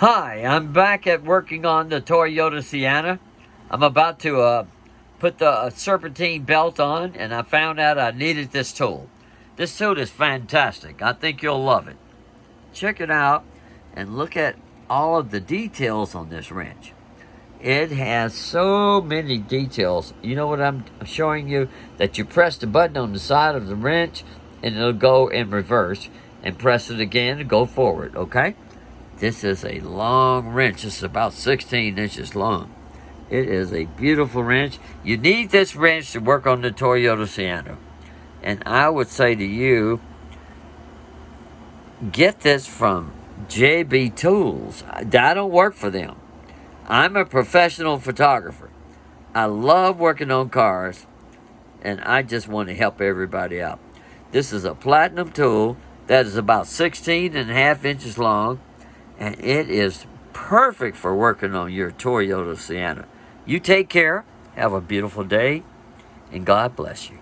Hi, I'm back at working on the Toyota Sienna. I'm about to put the Serpentine belt on, and I found out I needed this tool. This tool is fantastic. I think you'll love it. Check it out and look at all of the details on this wrench. It has so many details. You know what I'm showing you? That you press the button on the side of the wrench and it'll go in reverse, and press it again and go forward, okay? This is a long wrench. It's about 16 inches long. It is a beautiful wrench. You need this wrench to work on the Toyota Sienna. And I would say to you, get this from JB Tools. I don't work for them. I'm a professional photographer. I love working on cars, and I just want to help everybody out. This is a platinum tool that is about 16 and a half inches long, and it is perfect for working on your Toyota Sienna. You take care, have a beautiful day, and God bless you.